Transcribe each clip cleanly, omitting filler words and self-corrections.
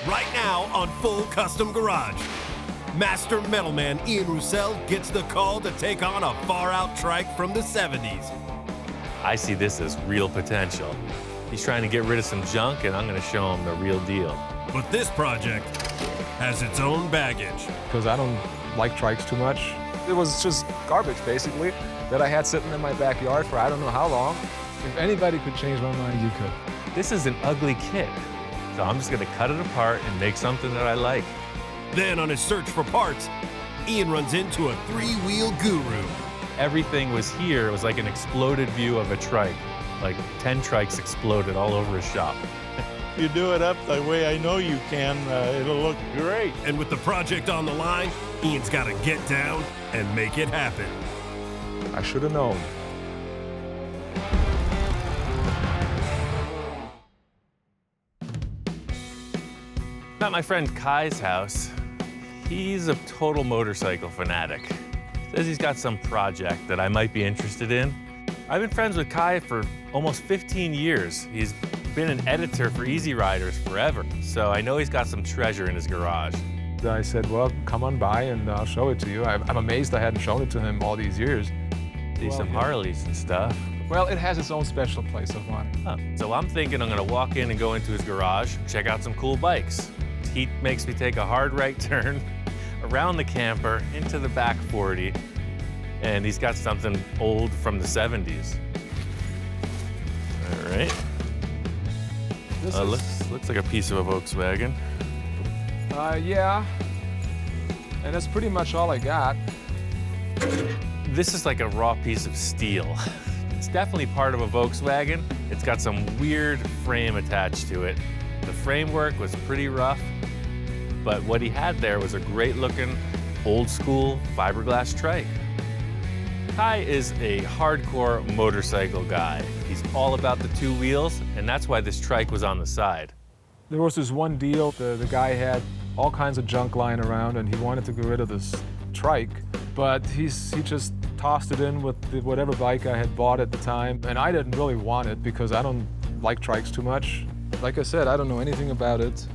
Right now on Full Custom Garage. Master metalman Ian Roussel gets the call to take on a far-out trike from the 70s. I see this as real potential. He's trying to get rid of some junk, and I'm going to show him the real deal. But this project has its own baggage. Because I don't like trikes too much. It was just garbage, basically, that I had sitting in my backyard for I don't know how long. If anybody could change my mind, you could. This is an ugly kit, so I'm just going to cut it apart and make something that I like. Then on his search for parts, Ian runs into a three-wheel guru. Everything was here. It was like an exploded view of a trike. Like 10 trikes exploded all over his shop. If you do it up the way I know you can, it'll look great. And with the project on the line, Ian's got to get down and make it happen. I should have known. At my friend Kai's house, he's a total motorcycle fanatic. Says he's got some project that I might be interested in. I've been friends with Kai for almost 15 years. He's been an editor for Easy Riders forever, so I know he's got some treasure in his garage. I said, well, come on by and I'll show it to you. I'm amazed I hadn't shown it to him all these years. See some Harleys and stuff. Well, it has its own special place of honor. Huh. So I'm thinking I'm gonna walk in and go into his garage, check out some cool bikes. He makes me take a hard right turn around the camper into the back 40, and he's got something old from the 70s. All right. Looks like a piece of a Volkswagen. Yeah. And that's pretty much all I got. This is like a raw piece of steel. It's definitely part of a Volkswagen. It's got some weird frame attached to it. The framework was pretty rough, but what he had there was a great looking, old school fiberglass trike. Kai is a hardcore motorcycle guy. He's all about the two wheels, and that's why this trike was on the side. There was this one deal, the guy had all kinds of junk lying around and he wanted to get rid of this trike, but he just tossed it in with whatever bike I had bought at the time, and I didn't really want it because I don't like trikes too much. Like I said, I don't know anything about it.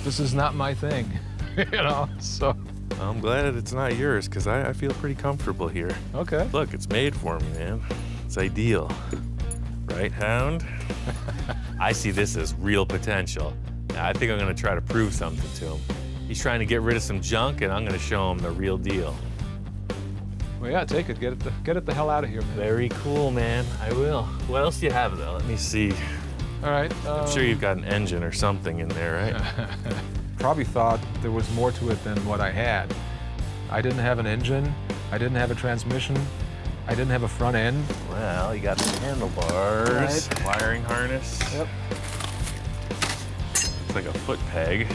This is not my thing, you know, so. I'm glad it's not yours, because I feel pretty comfortable here. Okay. Look, it's made for me, man. It's ideal. Right, Hound? I see this as real potential. I think I'm gonna try to prove something to him. He's trying to get rid of some junk, and I'm gonna show him the real deal. Well, yeah, take it. Get it the hell out of here, man. Very cool, man. I will. What else do you have, though? Let me see. All right. I'm sure you've got an engine or something in there, right? Probably thought there was more to it than what I had. I didn't have an engine. I didn't have a transmission. I didn't have a front end. Well, you got the handlebars, Right. wiring harness. Yep. It's like a foot peg.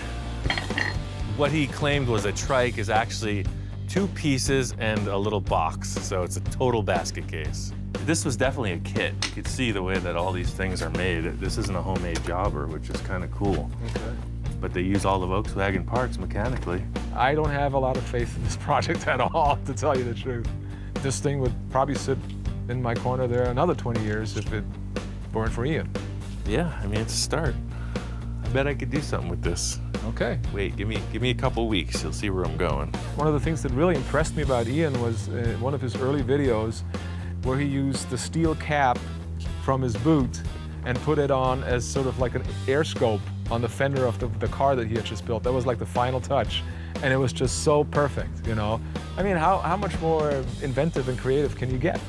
What he claimed was a trike is actually 2 pieces and a little box, so it's a total basket case. This was definitely a kit. You could see the way that all these things are made. This isn't a homemade jobber, which is kind of cool. Okay. But they use all the Volkswagen parts mechanically. I don't have a lot of faith in this project at all, to tell you the truth. This thing would probably sit in my corner there another 20 years if it weren't for Ian. Yeah, I mean, it's a start. I bet I could do something with this. Okay. Wait, give me a couple weeks. You'll see where I'm going. One of the things that really impressed me about Ian was one of his early videos where he used the steel cap from his boot and put it on as sort of like an air scope on the fender of the car that he had just built. That was like the final touch. And it was just so perfect, you know? I mean, how much more inventive and creative can you get?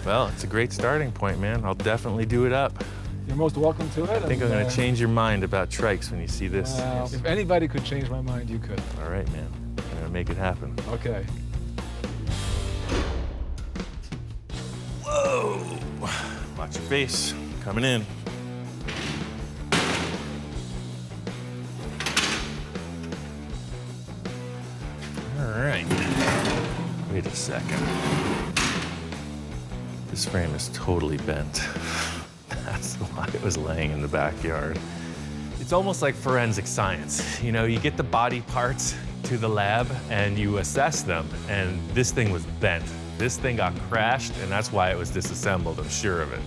Well, it's a great starting point, man. I'll definitely do it up. You're most welcome to it. I think I'm gonna change your mind about trikes when you see this. Well, if anybody could change my mind, you could. All right, man. I'm gonna make it happen. Okay. Whoa! Watch your face. Coming in. All right. Wait a second. This frame is totally bent. That's why it was laying in the backyard. It's almost like forensic science. You know, you get the body parts to the lab and you assess them, and this thing was bent. This thing got crashed, and that's why it was disassembled, I'm sure of it.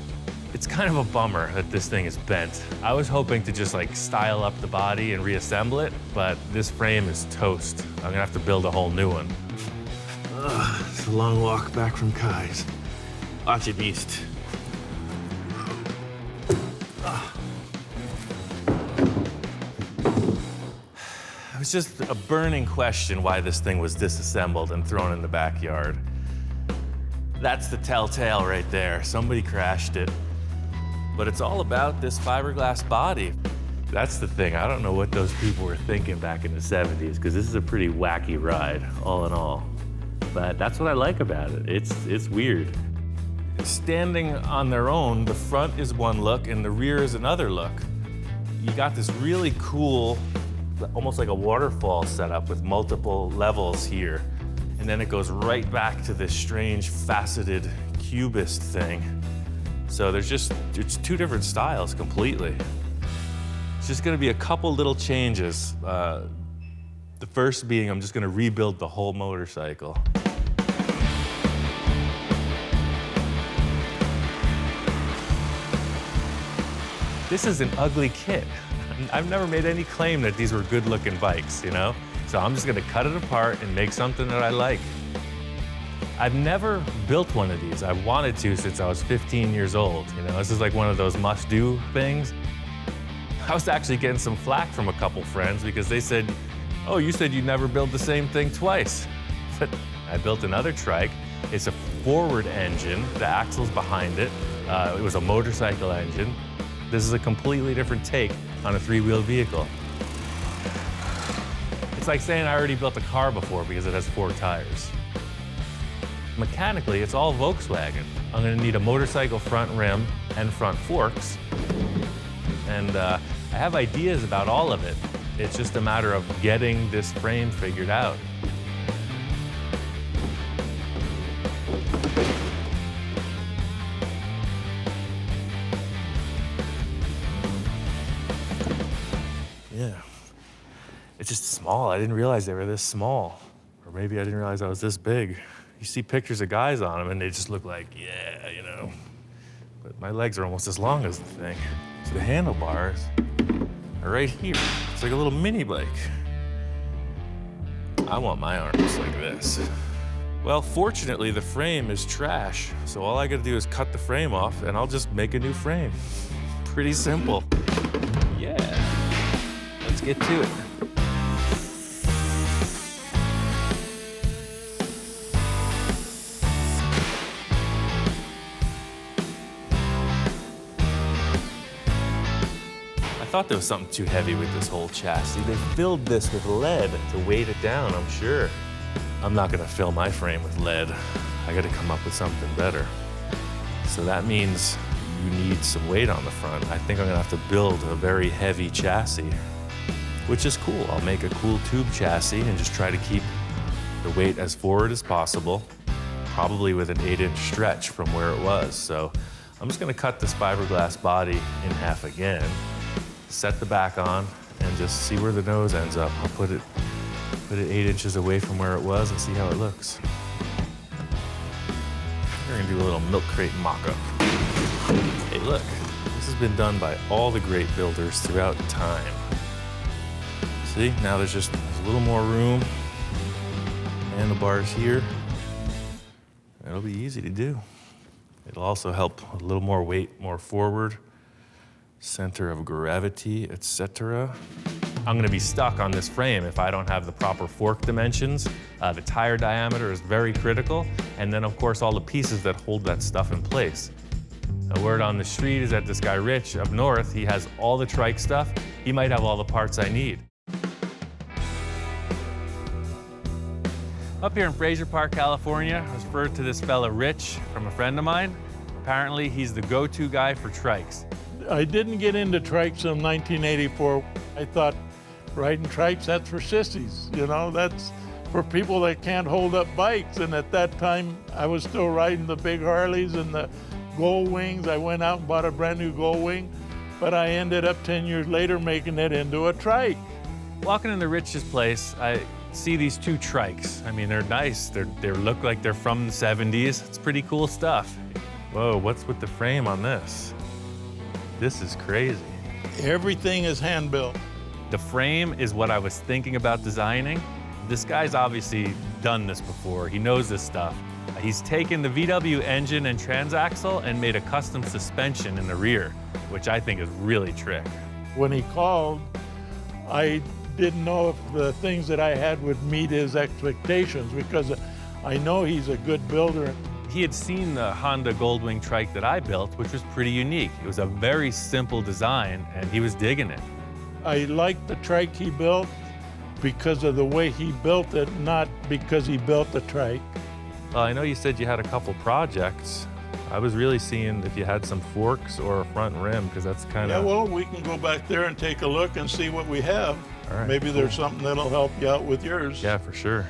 It's kind of a bummer that this thing is bent. I was hoping to just like style up the body and reassemble it, but this frame is toast. I'm gonna have to build a whole new one. It's a long walk back from Kai's. Lots of east. It was just a burning question why this thing was disassembled and thrown in the backyard. That's the telltale right there. Somebody crashed it. But it's all about this fiberglass body. That's the thing. I don't know what those people were thinking back in the 70s, because this is a pretty wacky ride, all in all. But that's what I like about it. It's weird. Standing on their own, the front is one look and the rear is another look. You got this really cool, almost like a waterfall setup with multiple levels here. And then it goes right back to this strange faceted cubist thing. So it's two different styles completely. It's just gonna be a couple little changes. The first being I'm just gonna rebuild the whole motorcycle. This is an ugly kit. I've never made any claim that these were good-looking bikes, you know? So I'm just gonna cut it apart and make something that I like. I've never built one of these. I've wanted to since I was 15 years old. You know, this is like one of those must-do things. I was actually getting some flack from a couple friends because they said, oh, you said you'd never build the same thing twice. But I built another trike. It's a forward engine. The axle's behind it. It was a motorcycle engine. This is a completely different take on a three-wheel vehicle. It's like saying I already built a car before because it has 4 tires. Mechanically, it's all Volkswagen. I'm gonna need a motorcycle front rim and front forks. And I have ideas about all of it. It's just a matter of getting this frame figured out. Yeah, it's just small. I didn't realize they were this small. Or maybe I didn't realize I was this big. You see pictures of guys on them and they just look like, yeah, you know. But my legs are almost as long as the thing. So the handlebars are right here. It's like a little mini bike. I want my arms like this. Well, fortunately, the frame is trash. So all I gotta do is cut the frame off and I'll just make a new frame. Pretty simple. Yeah, let's get to it. I thought there was something too heavy with this whole chassis. They filled this with lead to weight it down, I'm sure. I'm not gonna fill my frame with lead. I gotta come up with something better. So that means you need some weight on the front. I think I'm gonna have to build a very heavy chassis, which is cool. I'll make a cool tube chassis and just try to keep the weight as forward as possible, probably with an 8-inch stretch from where it was. So I'm just gonna cut this fiberglass body in half again, set the back on, and just see where the nose ends up. I'll put it 8 inches away from where it was and see how it looks. We're gonna do a little milk crate mock-up. Hey, look, this has been done by all the great builders throughout time. See, now there's a little more room. Handlebars here. It'll be easy to do. It'll also help a little more weight, more forward. Center of gravity, etc. I'm gonna be stuck on this frame if I don't have the proper fork dimensions. The tire diameter is very critical, and then of course all the pieces that hold that stuff in place. A word on the street is that this guy Rich up north, he has all the trike stuff. He might have all the parts I need. Up here in Fraser Park, California, I was referred to this fella Rich from a friend of mine. Apparently he's the go-to guy for trikes. I didn't get into trikes in 1984. I thought riding trikes, that's for sissies. You know, that's for people that can't hold up bikes. And at that time, I was still riding the big Harleys and the Gold Wings. I went out and bought a brand new Gold Wing, but I ended up 10 years later making it into a trike. Walking into Rich's place, I see these 2 trikes. I mean, they're nice. They look like they're from the 70s. It's pretty cool stuff. Whoa, what's with the frame on this? This is crazy. Everything is hand-built. The frame is what I was thinking about designing. This guy's obviously done this before. He knows this stuff. He's taken the VW engine and transaxle and made a custom suspension in the rear, which I think is really trick. When he called, I didn't know if the things that I had would meet his expectations because I know he's a good builder. He had seen the Honda Goldwing Trike that I built, which was pretty unique. It was a very simple design, and he was digging it. I liked the Trike he built because of the way he built it, not because he built the Trike. Well, I know you said you had a couple projects. I was really seeing if you had some forks or a front rim, because that's kind of... Yeah, well, we can go back there and take a look and see what we have. All right, maybe there's something that'll help you out with yours. Yeah, for sure.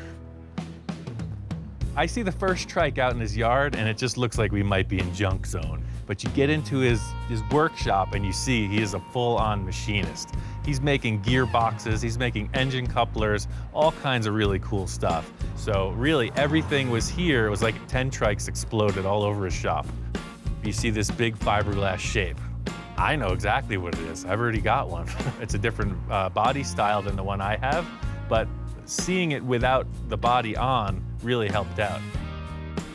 I see the first Trike out in his yard, and it just looks like we might be in junk zone. But you get into his workshop, and you see he is a full-on machinist. He's making gearboxes, he's making engine couplers, all kinds of really cool stuff. So really, everything was here. It was like 10 Trikes exploded all over his shop. You see this big fiberglass shape. I know exactly what it is. I've already got one. It's a different body style than the one I have, but seeing it without the body on really helped out.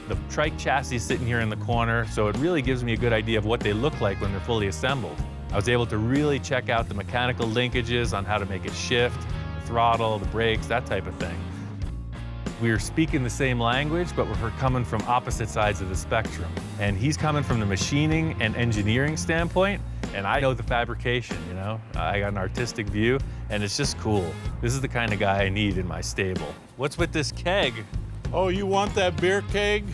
The Trike chassis is sitting here in the corner, so it really gives me a good idea of what they look like when they're fully assembled. I was able to really check out the mechanical linkages on how to make it shift, the throttle, the brakes, that type of thing. We were speaking the same language, but we're coming from opposite sides of the spectrum. And he's coming from the machining and engineering standpoint, and I know the fabrication, you know? I got an artistic view, and it's just cool. This is the kind of guy I need in my stable. What's with this keg? Oh, you want that beer keg?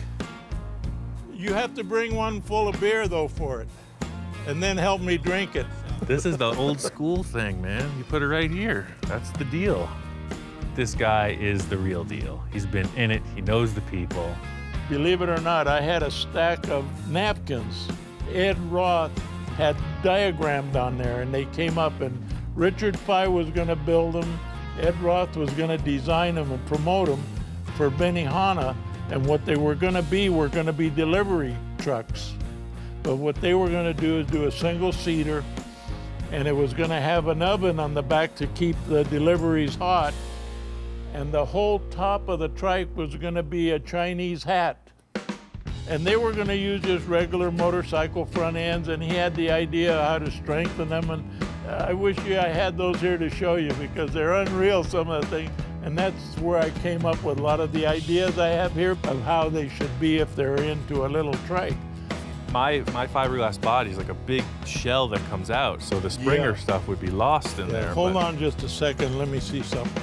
You have to bring one full of beer, though, for it, and then help me drink it. This is the old school thing, man. You put it right here. That's the deal. This guy is the real deal. He's been in it. He knows the people. Believe it or not, I had a stack of napkins. Ed Roth had diagrammed on there, and they came up, and Richard Pye was going to build them. Ed Roth was going to design them and promote them for Benihana, and what they were going to be delivery trucks. But what they were going to do is do a single seater, and it was going to have an oven on the back to keep the deliveries hot. And the whole top of the Trike was going to be a Chinese hat. And they were going to use just regular motorcycle front ends, and he had the idea how to strengthen them. And I wish I had those here to show you because they're unreal, some of the things. And that's where I came up with a lot of the ideas I have here of how they should be if they're into a little Trike. My fiberglass body is like a big shell that comes out, so the Springer stuff would be lost in there. Hold on just a second, let me see something.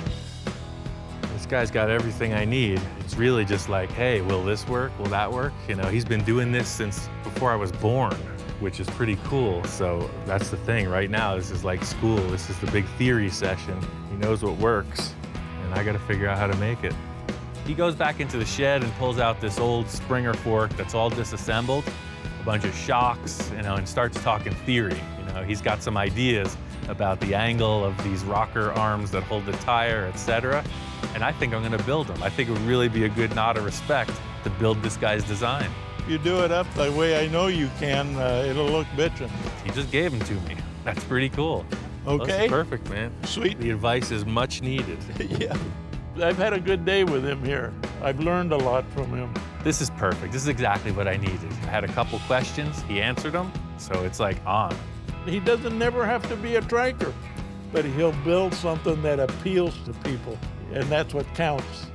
This guy's got everything I need. It's really just like, hey, will this work? Will that work? You know, he's been doing this since before I was born, which is pretty cool. So that's the thing. Right now, this is like school. This is the big theory session. He knows what works, and I got to figure out how to make it. He goes back into the shed and pulls out this old Springer fork that's all disassembled, a bunch of shocks, you know, and starts talking theory. You know, he's got some ideas about the angle of these rocker arms that hold the tire, etc. And I think I'm gonna build them. I think it would really be a good nod of respect to build this guy's design. If you do it up the way I know you can, it'll look bitchin'. He just gave them to me. That's pretty cool. Okay. That's perfect, man. Sweet. The advice is much needed. Yeah. I've had a good day with him here. I've learned a lot from him. This is perfect. This is exactly what I needed. I had a couple questions, he answered them, so it's like on. He doesn't never have to be a triker, but he'll build something that appeals to people, and that's what counts.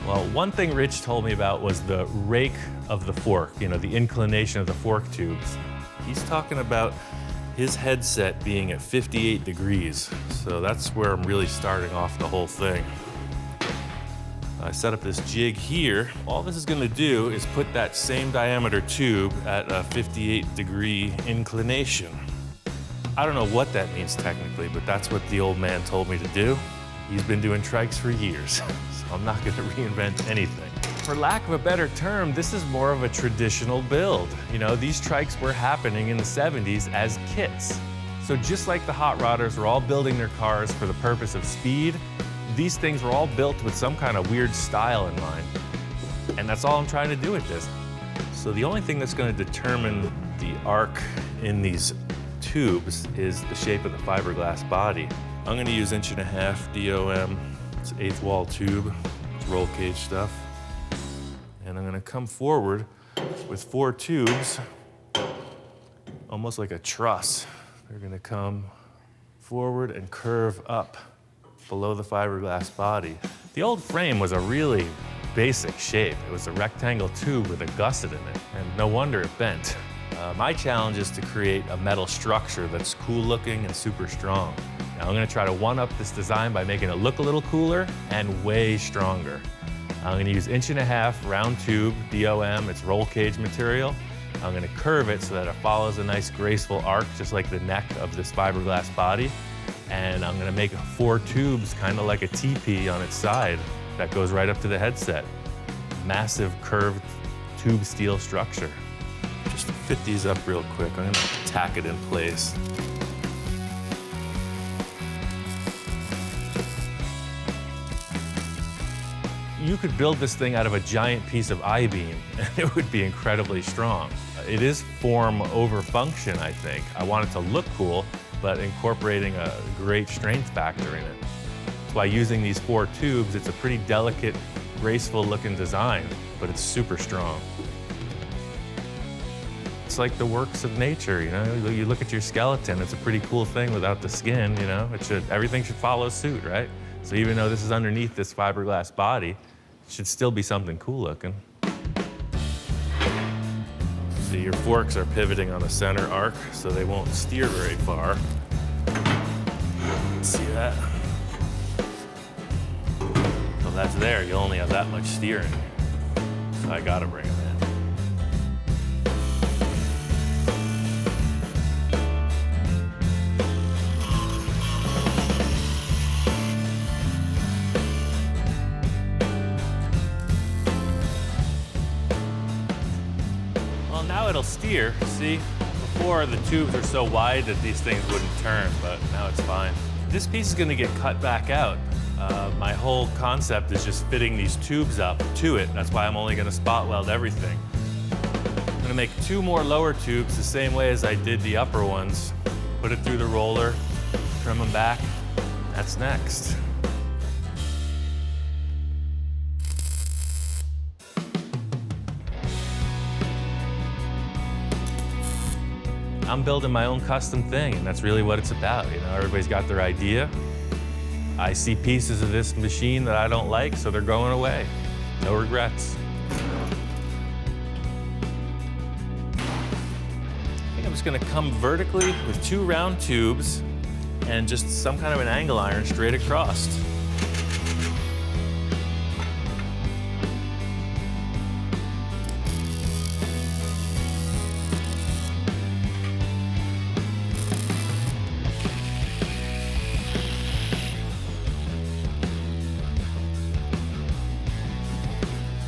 Well, one thing Rich told me about was the rake of the fork, you know, the inclination of the fork tubes. He's talking about his headset being at 58 degrees, so that's where I'm really starting off the whole thing. I set up this jig here. All this is gonna do is put that same diameter tube at a 58-degree inclination. I don't know what that means technically, but that's what the old man told me to do. He's been doing trikes for years, so I'm not gonna reinvent anything. For lack of a better term, this is more of a traditional build. You know, these trikes were happening in the 70s as kits. So just like the hot rodders were all building their cars for the purpose of speed, these things were all built with some kind of weird style in mind. And that's all I'm trying to do with this. So the only thing that's going to determine the arc in these tubes is the shape of the fiberglass body. I'm going to use 1.5 inch DOM. It's 1/8 wall tube. It's roll cage stuff. And I'm going to come forward with 4 tubes, almost like a truss. They're going to come forward and curve up below the fiberglass body. The old frame was a really basic shape. It was a rectangle tube with a gusset in it, and no wonder it bent. My challenge is to create a metal structure that's cool looking and super strong. Now I'm gonna try to one-up this design by making it look a little cooler and way stronger. I'm gonna use 1.5 inch round tube, DOM, it's roll cage material. I'm gonna curve it so that it follows a nice graceful arc, just like the neck of this fiberglass body. And I'm gonna make 4 tubes, kind of like a teepee on its side that goes right up to the headset. Massive curved tube steel structure. Just to fit these up real quick, I'm gonna tack it in place. You could build this thing out of a giant piece of I-beam, and it would be incredibly strong. It is form over function, I think. I want it to look cool, but incorporating a great strength factor in it. That's why using these 4 tubes, it's a pretty delicate, graceful looking design, but it's super strong. It's like the works of nature, you know? You look at your skeleton, it's a pretty cool thing without the skin, you know? Everything should follow suit, right? So even though this is underneath this fiberglass body, it should still be something cool looking. So your forks are pivoting on the center arc, so they won't steer very far. See that? So that's there, you only have that much steering. So I gotta bring them in. Well, now it'll steer. See, before the tubes are so wide that these things wouldn't turn, but now it's fine. This piece is gonna get cut back out. My whole concept is just fitting these tubes up to it. That's why I'm only gonna spot weld everything. I'm gonna make 2 more lower tubes the same way as I did the upper ones. Put it through the roller, trim them back. That's next. I'm building my own custom thing, and that's really what it's about. You know, everybody's got their idea. I see pieces of this machine that I don't like, so they're going away. No regrets. I think I'm just gonna come vertically with 2 round tubes and just some kind of an angle iron straight across.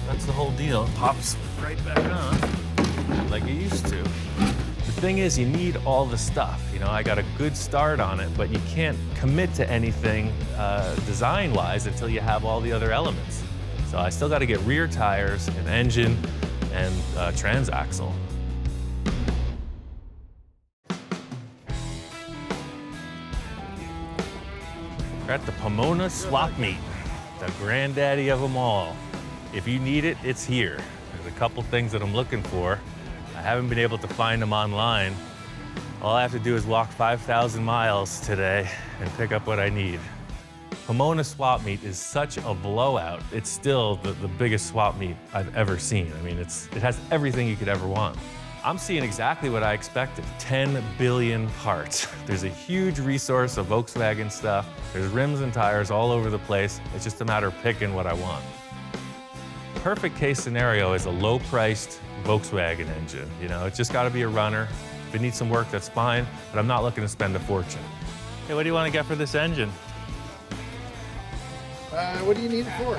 That's the whole deal. It pops right back on like it used to. The thing is, you need all the stuff. You know, I got a good start on it, but you can't commit to anything design-wise until you have all the other elements. So I still got to get rear tires, an engine, and transaxle. We're at the Pomona Swap Meet, the granddaddy of them all. If you need it, it's here. There's a couple things that I'm looking for. I haven't been able to find them online. All I have to do is walk 5,000 miles today and pick up what I need. Pomona Swap Meet is such a blowout. It's still the biggest swap meet I've ever seen. I mean, it has everything you could ever want. I'm seeing exactly what I expected, 10 billion parts. There's a huge resource of Volkswagen stuff. There's rims and tires all over the place. It's just a matter of picking what I want. Perfect case scenario is a low-priced Volkswagen engine. You know, it's just got to be a runner. If it needs some work, that's fine, but I'm not looking to spend a fortune. Hey, what do you want to get for this engine? What do you need it for?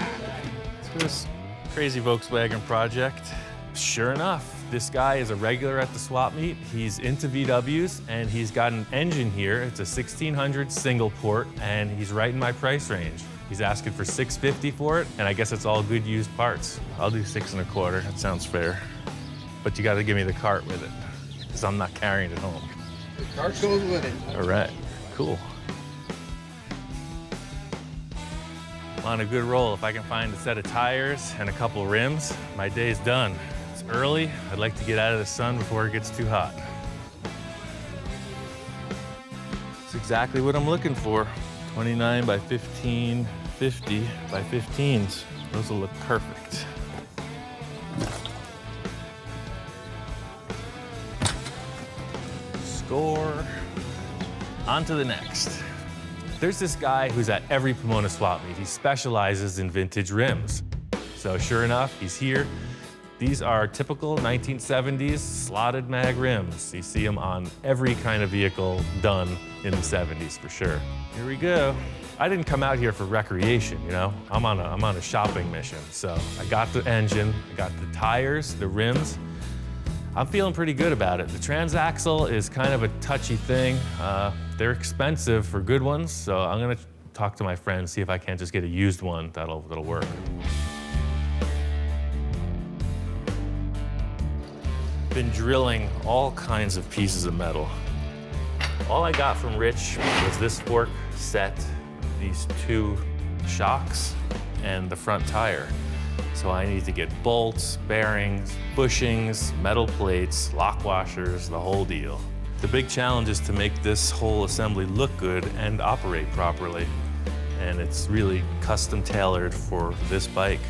It's for this crazy Volkswagen project. Sure enough, this guy is a regular at the swap meet. He's into VWs, and he's got an engine here. It's a 1600 single port, and he's right in my price range. He's asking for $650 for it, and I guess it's all good used parts. I'll do 6 1/4. That sounds fair. but you gotta give me the cart with it, because I'm not carrying it home. The cart goes with it. All right, cool. I'm on a good roll. If I can find a set of tires and a couple rims, my day's done. It's early. I'd like to get out of the sun before it gets too hot. It's exactly what I'm looking for. 29 by 15, 50 by 15s. Those will look perfect. Score. On to the next. There's this guy who's at every Pomona swap meet. He specializes in vintage rims. So sure enough, he's here. These are typical 1970s slotted mag rims. You see them on every kind of vehicle done in the 70s for sure. Here we go. I didn't come out here for recreation, you know? I'm on a shopping mission. So I got the engine, I got the tires, the rims. I'm feeling pretty good about it. The transaxle is kind of a touchy thing. They're expensive for good ones, so I'm gonna talk to my friends, see if I can't just get a used one that'll work. Been drilling all kinds of pieces of metal. All I got from Rich was this fork set, these 2 shocks, and the front tire. So I need to get bolts, bearings, bushings, metal plates, lock washers, the whole deal. The big challenge is to make this whole assembly look good and operate properly. And it's really custom tailored for this bike.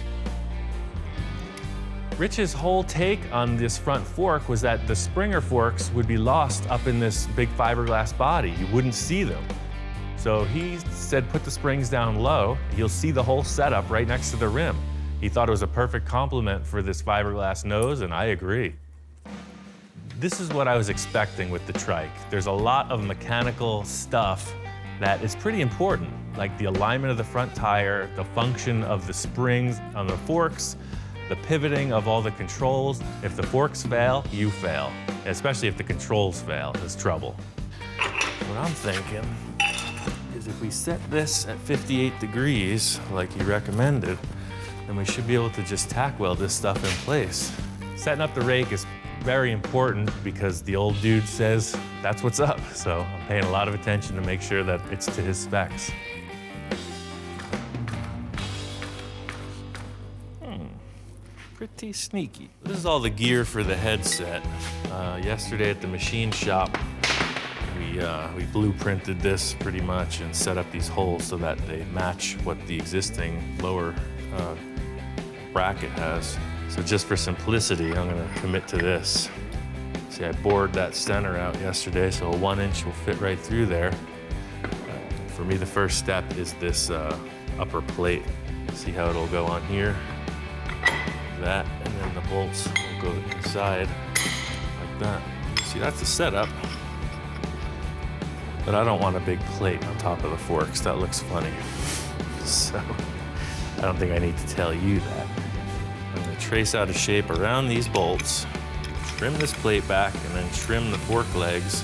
Rich's whole take on this front fork was that the Springer forks would be lost up in this big fiberglass body. You wouldn't see them. So he said put the springs down low, you'll see the whole setup right next to the rim. He thought it was a perfect complement for this fiberglass nose, and I agree. This is what I was expecting with the Trike. There's a lot of mechanical stuff that is pretty important, like the alignment of the front tire, the function of the springs on the forks, the pivoting of all the controls. If the forks fail, you fail. Especially if the controls fail, it's trouble. What I'm thinking is if we set this at 58 degrees, like you recommended, then we should be able to just tack weld this stuff in place. Setting up the rake is very important because the old dude says that's what's up. So I'm paying a lot of attention to make sure that it's to his specs. Pretty sneaky. This is all the gear for the headset. Yesterday at the machine shop, we blueprinted this pretty much and set up these holes so that they match what the existing lower bracket has. So just for simplicity, I'm gonna commit to this. See, I bored that center out yesterday, so a 1-inch will fit right through there. For me, the first step is this upper plate. See how it'll go on here? That, and then the bolts will go inside like that. See, that's the setup. But I don't want a big plate on top of the forks. That looks funny. So I don't think I need to tell you that. I'm gonna trace out a shape around these bolts, trim this plate back, and then trim the fork legs.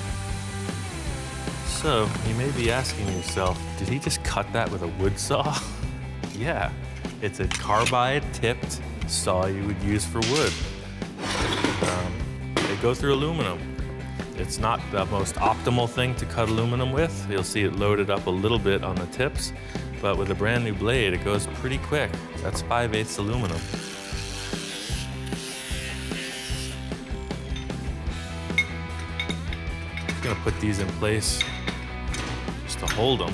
So you may be asking yourself, did he just cut that with a wood saw? Yeah, it's a carbide tipped saw you would use for wood. They go through aluminum. It's not the most optimal thing to cut aluminum with. You'll see it loaded up a little bit on the tips, but with a brand new blade, it goes pretty quick. That's 5/8 aluminum. I'm gonna put these in place just to hold them.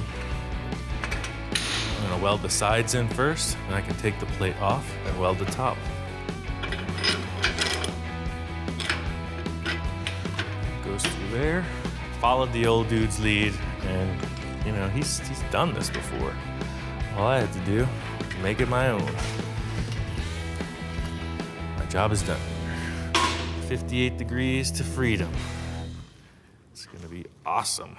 I'm gonna weld the sides in first, and I can take the plate off and weld the top. Goes through there. Followed the old dude's lead, and you know, he's done this before. All I had to do, make it my own. My job is done. 58 degrees to freedom. It's gonna be awesome.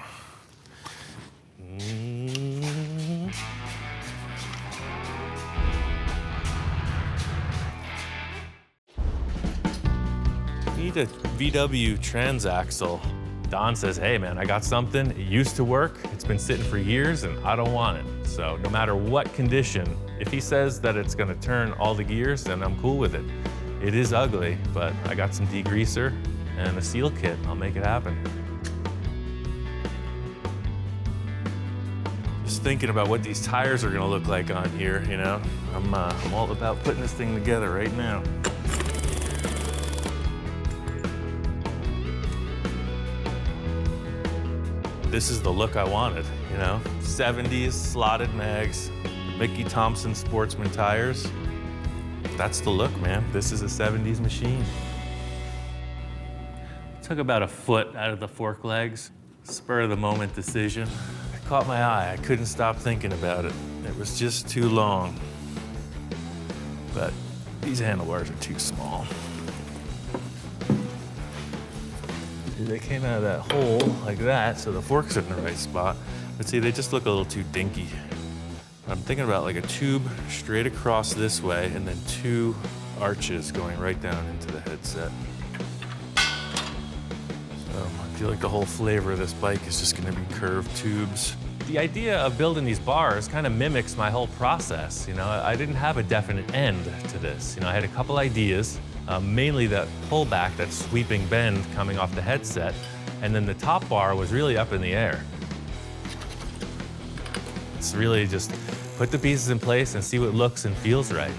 Need a VW transaxle. Don says, hey man, I got something. It used to work. It's been sitting for years and I don't want it. So no matter what condition, if he says that it's gonna turn all the gears, then I'm cool with it. It is ugly, but I got some degreaser and a seal kit. I'll make it happen. Just thinking about what these tires are gonna look like on here, you know? I'm all about putting this thing together right now. This is the look I wanted, you know? 70s slotted mags, Mickey Thompson Sportsman tires. That's the look, man. This is a 70s machine. Took about a foot out of the fork legs. Spur of the moment decision. It caught my eye. I couldn't stop thinking about it. It was just too long. But these handlebars are too small. They came out of that hole like that, so the forks are in the right spot. But see, they just look a little too dinky. I'm thinking about like a tube straight across this way and then 2 arches going right down into the headset. So I feel like the whole flavor of this bike is just gonna be curved tubes. The idea of building these bars kind of mimics my whole process. You know, I didn't have a definite end to this. You know, I had a couple ideas, mainly that pullback, that sweeping bend coming off the headset, and then the top bar was really up in the air. It's really just put the pieces in place and see what looks and feels right.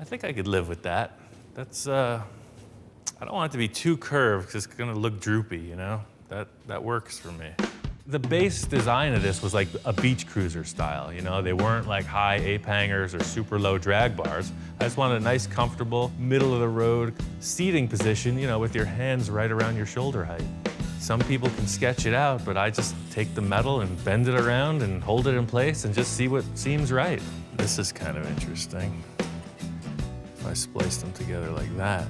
I think I could live with that. That's, I don't want it to be too curved because it's gonna look droopy, you know? That works for me. The base design of this was like a beach cruiser style, you know? They weren't like high ape hangers or super low drag bars. I just wanted a nice, comfortable, middle of the road seating position, you know, with your hands right around your shoulder height. Some people can sketch it out, but I just take the metal and bend it around and hold it in place and just see what seems right. This is kind of interesting. If I splice them together like that,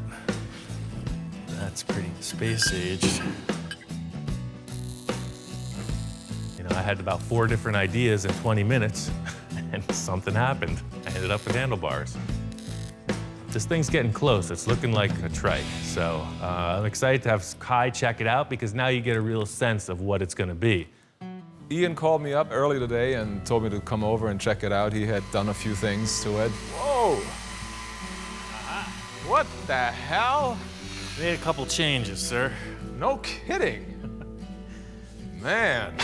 that's pretty space-aged. I had about 4 different ideas in 20 minutes, and something happened. I ended up with handlebars. This thing's getting close. It's looking like a trike. So I'm excited to have Kai check it out because now you get a real sense of what it's gonna be. Ian called me up early today and told me to come over and check it out. He had done a few things to it. Whoa! What the hell? Made a couple changes, sir. No kidding. Man.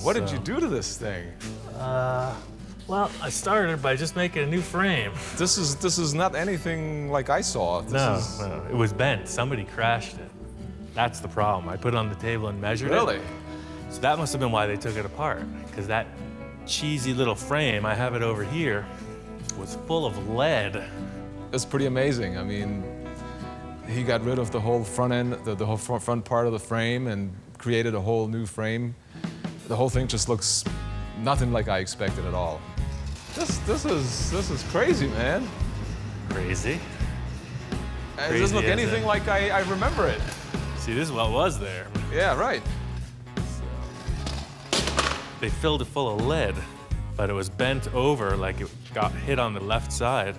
What did you do to this thing? Well, I started by just making a new frame. This is not anything like I saw. No, it was bent. Somebody crashed it. That's the problem. I put it on the table and measured it. Really? So that must have been why they took it apart, because that cheesy little frame, I have it over here, was full of lead. It's pretty amazing. I mean, he got rid of the whole front end, the whole front part of the frame and created a whole new frame. The whole thing just looks nothing like I expected at all. This is crazy, man. Crazy? It doesn't look anything like I remember it. See, this is what was there. Yeah, right. They filled it full of lead, but it was bent over like it got hit on the left side.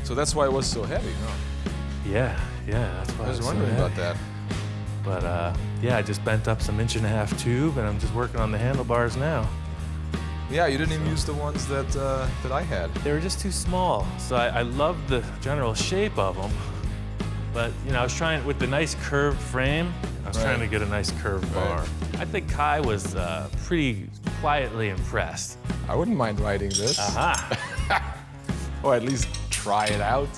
So that's why it was so heavy, huh? Yeah, that's why I was wondering about that. But yeah, I just bent up some 1.5-inch tube, and I'm just working on the handlebars now. Yeah, you didn't even use the ones that I had. They were just too small, so I loved the general shape of them. But you know, I was trying with the nice curved frame. I was trying to get a nice curved bar. I think Kai was pretty quietly impressed. I wouldn't mind riding this. Or at least try it out.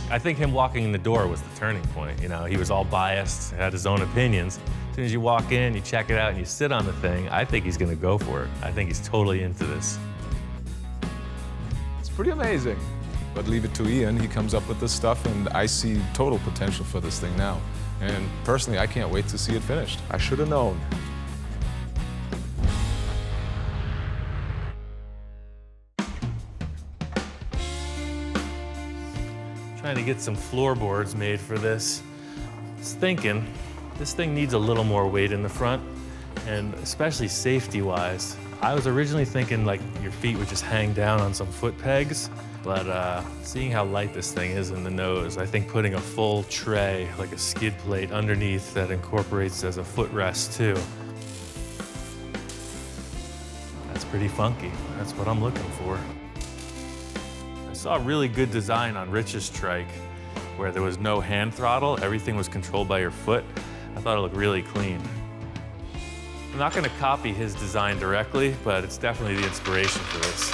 I think him walking in the door was the turning point. You know, he was all biased, had his own opinions. As soon as you walk in, you check it out, and you sit on the thing, I think he's gonna go for it. I think he's totally into this. It's pretty amazing. But leave it to Ian, he comes up with this stuff, and I see total potential for this thing now. And personally, I can't wait to see it finished. I should have known. Trying to get some floorboards made for this. I was thinking, this thing needs a little more weight in the front, and especially safety-wise. I was originally thinking like your feet would just hang down on some foot pegs, but seeing how light this thing is in the nose, I think putting a full tray, like a skid plate underneath that incorporates as a footrest too, pretty funky. That's what I'm looking for. I saw a really good design on Rich's trike where there was no hand throttle. Everything was controlled by your foot. I thought it looked really clean. I'm not gonna copy his design directly, but it's definitely the inspiration for this.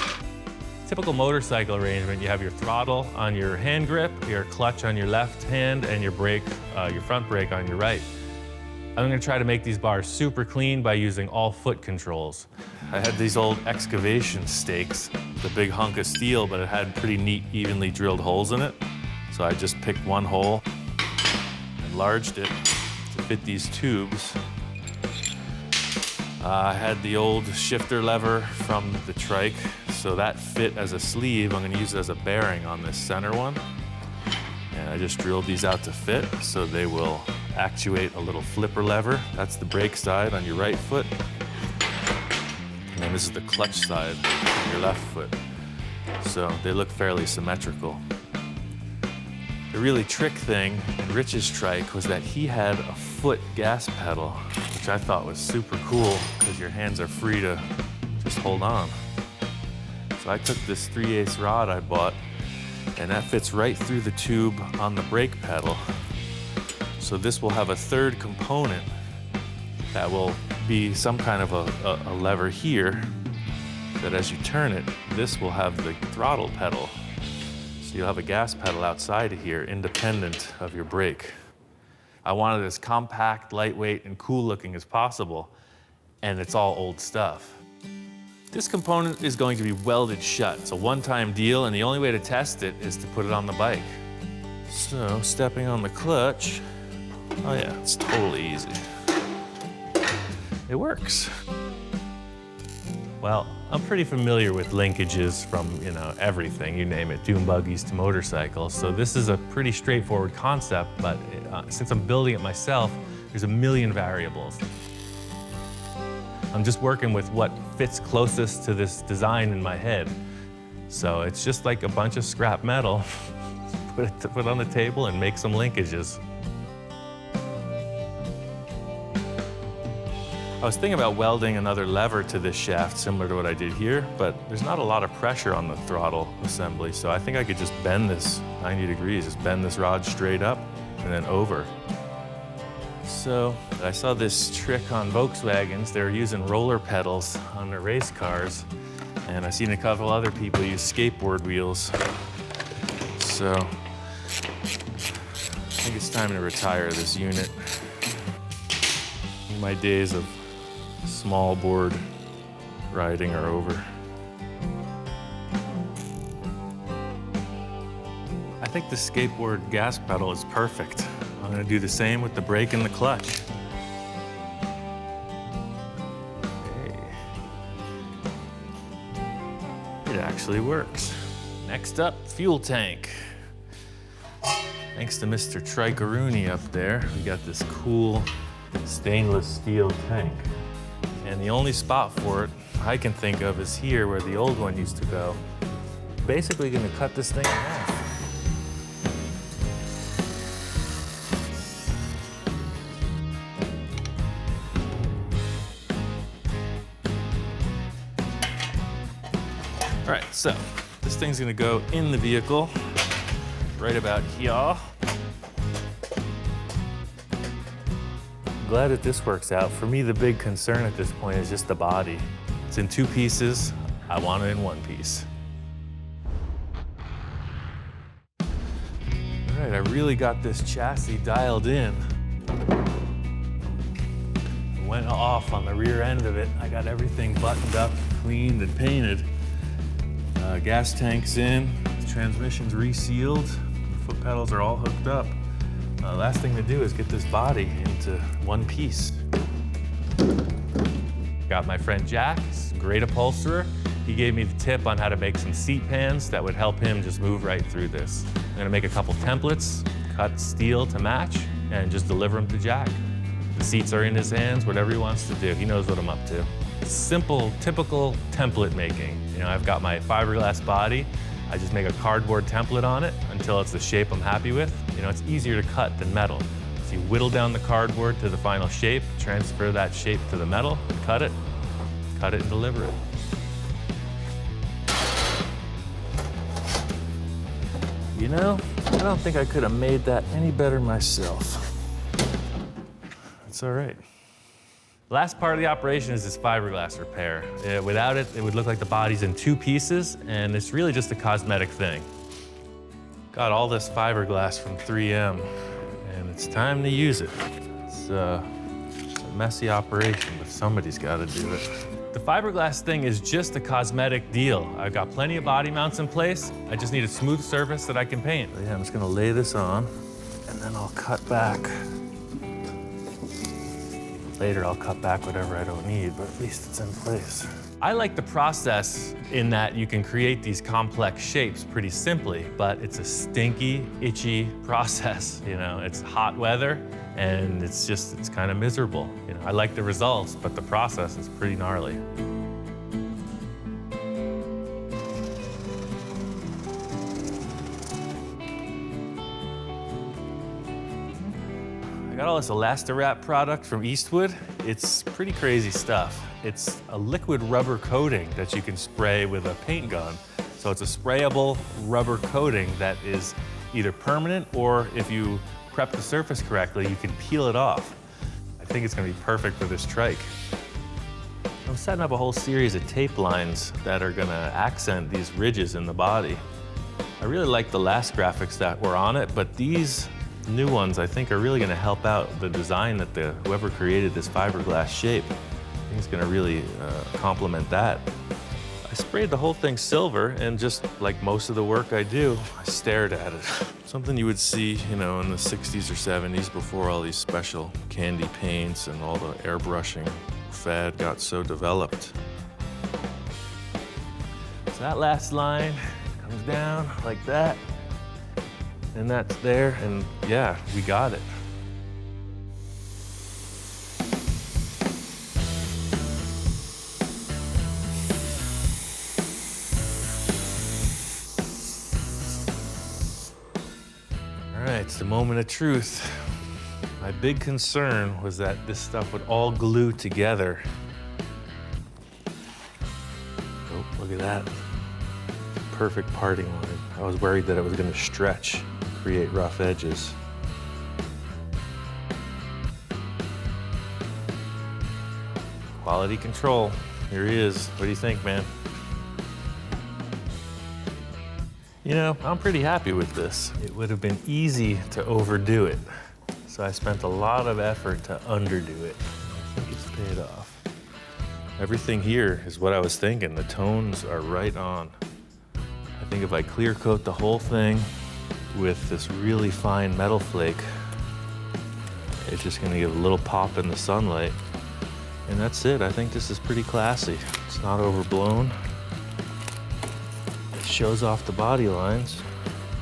Typical motorcycle arrangement, you have your throttle on your hand grip, your clutch on your left hand, and your brake, your front brake on your right. I'm gonna try to make these bars super clean by using all foot controls. I had these old excavation stakes, the big hunk of steel, but it had pretty neat, evenly drilled holes in it. So I just picked one hole, enlarged it to fit these tubes. I had the old shifter lever from the trike, so that fit as a sleeve. I'm gonna use it as a bearing on this center one. And I just drilled these out to fit, so they will actuate a little flipper lever. That's the brake side on your right foot. And then this is the clutch side on your left foot. So they look fairly symmetrical. The really trick thing in Rich's trike was that he had a foot gas pedal, which I thought was super cool because your hands are free to just hold on. So I took this 3/8 rod I bought, and that fits right through the tube on the brake pedal. So this will have a third component that will be some kind of a lever here that as you turn it, this will have the throttle pedal. So you'll have a gas pedal outside of here, independent of your brake. I wanted it as compact, lightweight, and cool looking as possible, and it's all old stuff. This component is going to be welded shut. It's a one-time deal, and the only way to test it is to put it on the bike. So, stepping on the clutch, oh yeah, it's totally easy. It works. Well, I'm pretty familiar with linkages from, everything, you name it, dune buggies to motorcycles. So this is a pretty straightforward concept, but since I'm building it myself, there's a million variables. I'm just working with what fits closest to this design in my head. So it's just like a bunch of scrap metal, put on the table and make some linkages. I was thinking about welding another lever to this shaft, similar to what I did here, but there's not a lot of pressure on the throttle assembly, so I think I could just bend this 90 degrees, just bend this rod straight up and then over. So I saw this trick on Volkswagens. They were using roller pedals on their race cars, and I've seen a couple other people use skateboard wheels. So I think it's time to retire this unit. My days of small board riding are over. I think the skateboard gas pedal is perfect. I'm gonna do the same with the brake and the clutch. Okay. It actually works. Next up, fuel tank. Thanks to Mr. Trike-a-rooney up there, we got this cool stainless steel tank. And the only spot for it I can think of is here where the old one used to go. Basically gonna cut this thing in half. All right, so this thing's gonna go in the vehicle right about here. Glad that this works out. For me, the big concern at this point is just the body. It's in two pieces. I want it in one piece. All right, I really got this chassis dialed in. It went off on the rear end of it. I got everything buttoned up, cleaned, and painted. Gas tank's in, the transmission's resealed, the foot pedals are all hooked up. Last thing to do is get this body into one piece. Got my friend Jack, he's a great upholsterer. He gave me the tip on how to make some seat pans that would help him just move right through this. I'm gonna make a couple templates, cut steel to match, and just deliver them to Jack. The seats are in his hands, whatever he wants to do. He knows what I'm up to. Simple, typical template making. I've got my fiberglass body. I just make a cardboard template on it until it's the shape I'm happy with. It's easier to cut than metal. So you whittle down the cardboard to the final shape, transfer that shape to the metal, cut it and deliver it. You know, I don't think I could have made that any better myself. It's all right. The last part of the operation is this fiberglass repair. Without it, it would look like the body's in two pieces, and it's really just a cosmetic thing. Got all this fiberglass from 3M, and it's time to use it. It's a messy operation, but somebody's got to do it. The fiberglass thing is just a cosmetic deal. I've got plenty of body mounts in place. I just need a smooth surface that I can paint. So yeah, I'm just gonna lay this on, and then I'll cut back. Later, I'll cut back whatever I don't need, but at least it's in place. I like the process in that you can create these complex shapes pretty simply, but it's a stinky, itchy process. You know, it's hot weather, and it's kind of miserable. You know, I like the results, but the process is pretty gnarly. I got all this Elastirap product from Eastwood. It's pretty crazy stuff. It's a liquid rubber coating that you can spray with a paint gun. So it's a sprayable rubber coating that is either permanent, or if you prep the surface correctly, you can peel it off. I think it's gonna be perfect for this trike. I'm setting up a whole series of tape lines that are gonna accent these ridges in the body. I really like the last graphics that were on it, but these new ones I think are really gonna help out the design that whoever created this fiberglass shape. I think it's gonna really complement that. I sprayed the whole thing silver, and just like most of the work I do, I stared at it. Something you would see, you know, in the 60s or 70s before all these special candy paints and all the airbrushing fad got so developed. So that last line comes down like that, and that's there, and yeah, we got it. All right, it's the moment of truth. My big concern was that this stuff would all glue together. Oh, look at that. Perfect parting line. I was worried that it was gonna stretch, create rough edges. Quality control. Here he is. What do you think, man? You know, I'm pretty happy with this. It would have been easy to overdo it, so I spent a lot of effort to underdo it. I think it's paid off. Everything here is what I was thinking. The tones are right on. I think if I clear coat the whole thing with this really fine metal flake, it's just gonna give a little pop in the sunlight. And that's it. I think this is pretty classy. It's not overblown. It shows off the body lines.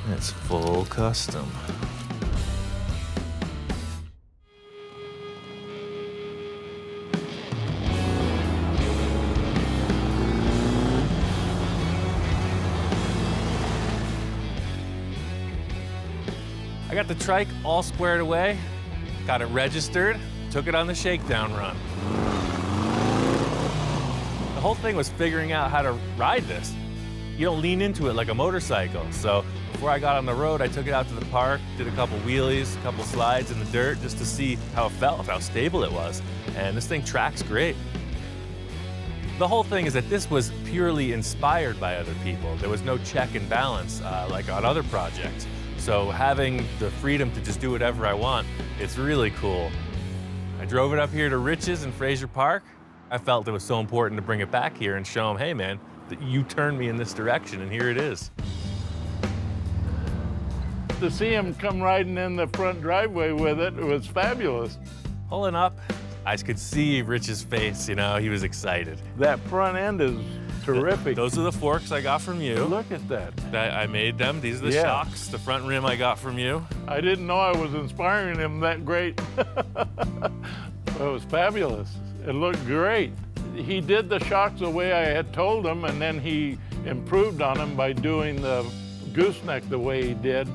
And it's full custom. I got the trike all squared away, got it registered, took it on the shakedown run. The whole thing was figuring out how to ride this. You don't lean into it like a motorcycle. So before I got on the road, I took it out to the park, did a couple wheelies, a couple slides in the dirt just to see how it felt, how stable it was. And this thing tracks great. The whole thing is that this was purely inspired by other people. There was no check and balance like on other projects. So having the freedom to just do whatever I want, it's really cool. I drove it up here to Rich's in Fraser Park. I felt it was so important to bring it back here and show them, hey man, that you turned me in this direction, and here it is. To see him come riding in the front driveway with it, it was fabulous. Pulling up, I could see Rich's face, you know, he was excited. That front end is terrific. Those are the forks I got from you. Look at that. I made them. These are the shocks, the front rim I got from you. I didn't know I was inspiring him that great. It was fabulous. It looked great. He did the shocks the way I had told him, and then he improved on them by doing the gooseneck the way he did.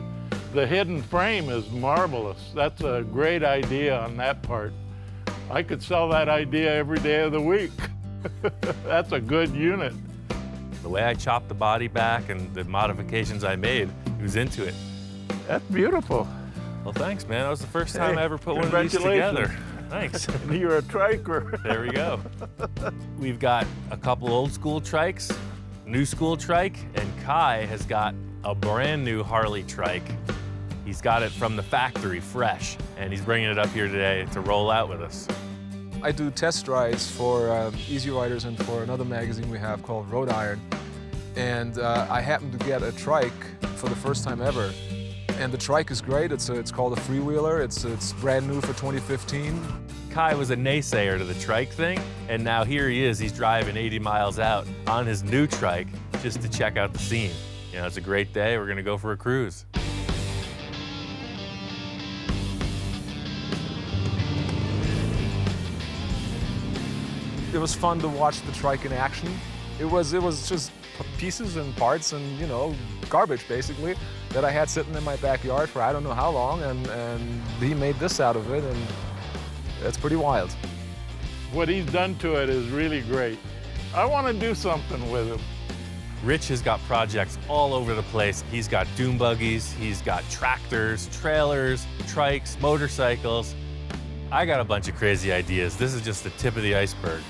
The hidden frame is marvelous. That's a great idea on that part. I could sell that idea every day of the week. That's a good unit. The way I chopped the body back and the modifications I made, he was into it. That's beautiful. Well, thanks, man. That was the first time I ever put one of these congratulations. together. Thanks. You're a triker. There we go. We've got a couple old school trikes, new school trike, and Kai has got a brand new Harley trike. He's got it from the factory, fresh, and he's bringing it up here today to roll out with us. I do test rides for Easy Riders and for another magazine we have called Road Iron. And I happened to get a trike for the first time ever. And the trike is great. It's called a freewheeler. It's brand new for 2015. Kai was a naysayer to the trike thing, and now here he is. He's driving 80 miles out on his new trike just to check out the scene. You know, it's a great day. We're gonna go for a cruise. It was fun to watch the trike in action. It was just pieces and parts and, you know, garbage basically that I had sitting in my backyard for I don't know how long, and he made this out of it, and it's pretty wild. What he's done to it is really great. I want to do something with him. Rich has got projects all over the place. He's got dune buggies, he's got tractors, trailers, trikes, motorcycles. I got a bunch of crazy ideas. This is just the tip of the iceberg.